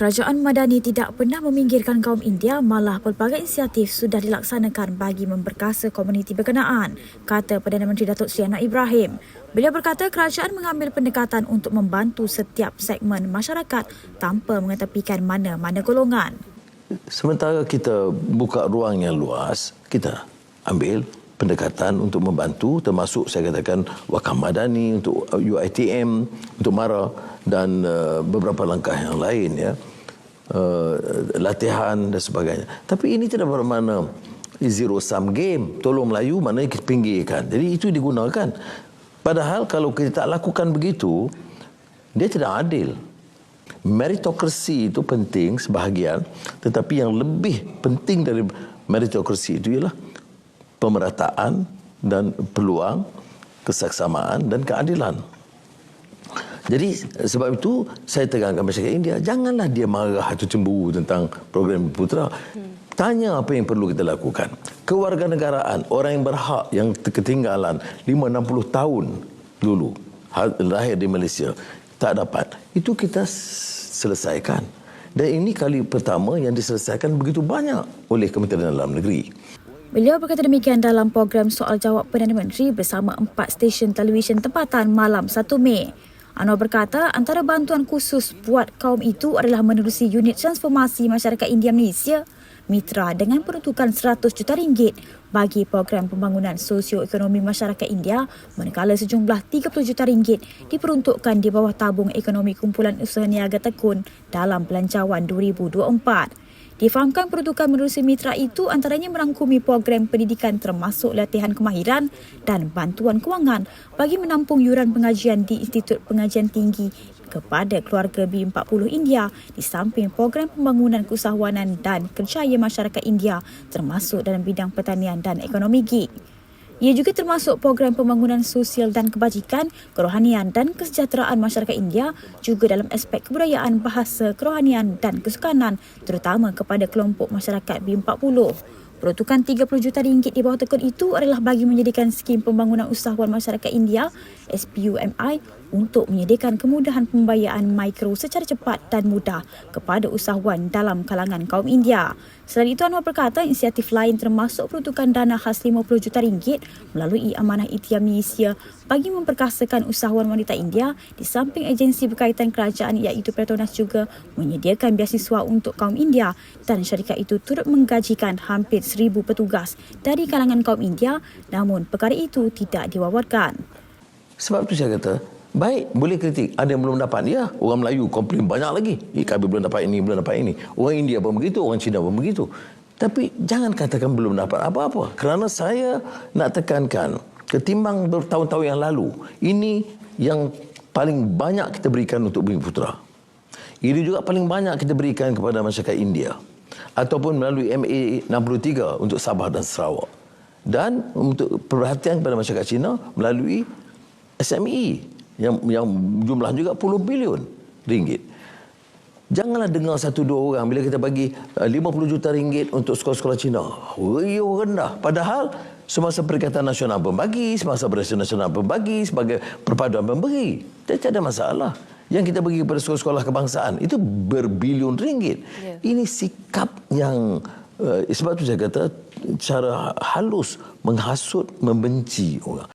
Kerajaan Madani tidak pernah meminggirkan kaum India, malah pelbagai inisiatif sudah dilaksanakan bagi memperkasa komuniti berkenaan, kata Perdana Menteri Datuk Seri Anwar Ibrahim. Beliau berkata kerajaan mengambil pendekatan untuk membantu setiap segmen masyarakat tanpa mengetepikan mana-mana golongan. Sementara kita buka ruang yang luas, kita ambil pendekatan untuk membantu, termasuk saya katakan Wakaf Madani, untuk UiTM, untuk MARA dan beberapa langkah yang lain, ya, latihan dan sebagainya. Tapi ini tidak bermakna zero sum game, tolong Melayu maknanya kita pinggirkan. Jadi itu digunakan. Padahal kalau kita tak lakukan begitu, dia tidak adil. Meritokrasi itu penting sebahagian, tetapi yang lebih penting dari meritokrasi itu ialah pemerataan dan peluang, kesaksamaan dan keadilan. Jadi sebab itu saya tekankan masyarakat India, janganlah dia marah atau cemburu tentang program Putra. Tanya apa yang perlu kita lakukan. Kewarganegaraan, orang yang berhak yang ketinggalan 5-60 tahun dulu lahir di Malaysia tak dapat, itu kita selesaikan. Dan ini kali pertama yang diselesaikan begitu banyak oleh Kementerian Dalam Negeri. Beliau berkata demikian dalam program Soal Jawab Perdana Menteri bersama 4 stesen televisyen tempatan malam 1 Mei. Anwar berkata antara bantuan khusus buat kaum itu adalah menerusi unit transformasi masyarakat India Malaysia Mitra dengan peruntukan RM100 juta bagi program pembangunan sosioekonomi masyarakat India, manakala sejumlah RM30 juta diperuntukkan di bawah tabung ekonomi kumpulan usaha niaga tekun dalam belanjawan 2024. Difahamkan peruntukan menerusi mitra itu antaranya merangkumi program pendidikan termasuk latihan kemahiran dan bantuan kewangan bagi menampung yuran pengajian di Institut Pengajian Tinggi kepada keluarga B40 India di samping program pembangunan keusahawanan dan kerjaya masyarakat India termasuk dalam bidang pertanian dan ekonomi gig. Ia juga termasuk program pembangunan sosial dan kebajikan, kerohanian dan kesejahteraan masyarakat India juga dalam aspek kebudayaan, bahasa, kerohanian dan kesukanan terutama kepada kelompok masyarakat B40. Peruntukan RM30 juta di bawah tekun itu adalah bagi menyediakan skim pembangunan usahawan masyarakat India SPUMI untuk menyediakan kemudahan pembayaran mikro secara cepat dan mudah kepada usahawan dalam kalangan kaum India. Selain itu, Anwar berkata inisiatif lain termasuk peruntukan dana khas RM50 juta melalui Amanah Ikhtiar Malaysia bagi memperkasakan usahawan wanita India di samping agensi berkaitan kerajaan iaitu Petronas juga menyediakan beasiswa untuk kaum India dan syarikat itu turut menggajikan hampir 1,000 petugas dari kalangan kaum India, namun perkara itu tidak diwawarkan. Sebab itu saya kata, baik, boleh kritik. Ada yang belum dapat. Ya, orang Melayu komplain banyak lagi. Kami belum dapat ini, belum dapat ini. Orang India pun begitu, orang Cina pun begitu. Tapi jangan katakan belum dapat apa-apa. Kerana saya nak tekankan, ketimbang bertahun-tahun yang lalu, ini yang paling banyak kita berikan untuk Bumi Putra. Ini juga paling banyak kita berikan kepada masyarakat India. Ataupun melalui MA 63 untuk Sabah dan Sarawak. Dan untuk perhatian kepada masyarakat Cina melalui SME yang jumlah juga puluh bilion ringgit. Janganlah dengar 1-2 orang bila kita bagi RM50 juta untuk sekolah-sekolah Cina. Riuh rendah. Padahal semasa Perikatan Nasional pun bagi, semasa Perikatan Nasional pun bagi, sebagai perpaduan pemberi. Tidak ada masalah. Yang kita bagi kepada sekolah-sekolah kebangsaan itu berbilion ringgit. Yeah. Ini sikap yang sebab itu saya kata cara halus menghasut, membenci orang.